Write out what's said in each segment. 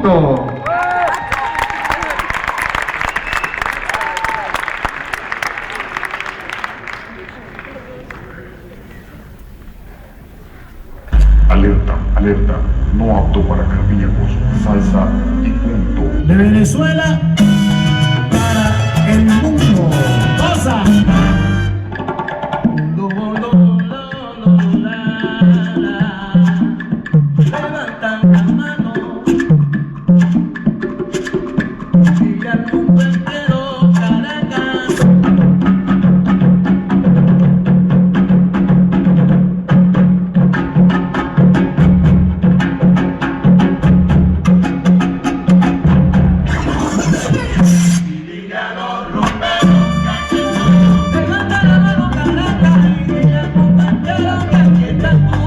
punto. Alerta, alerta, no apto para cardíacos, salsa y punto. De Venezuela para el mundo. ¡Cosa! Levanta la mano y al mundo entero, Caracas. Levanta la mano, Caracas, y al mundo entero, que aquí estás tú.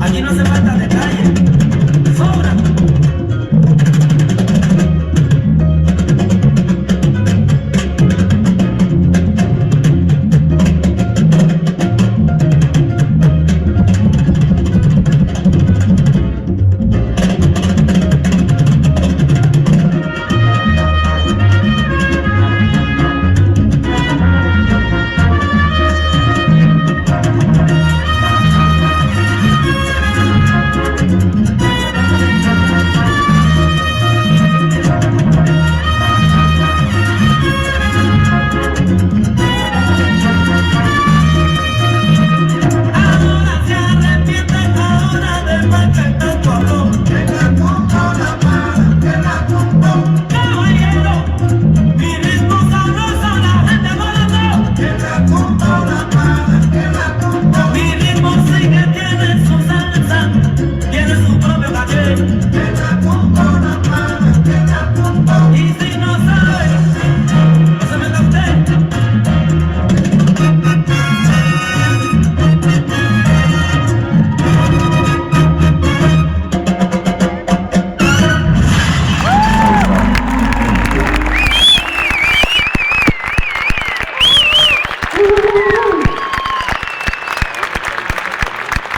Aquí no hace falta detalle, sobra.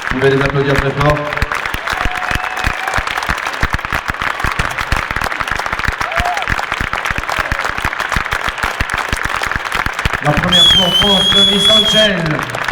Vous pouvez les applaudir très fort. La première fois en France, Miss Angel.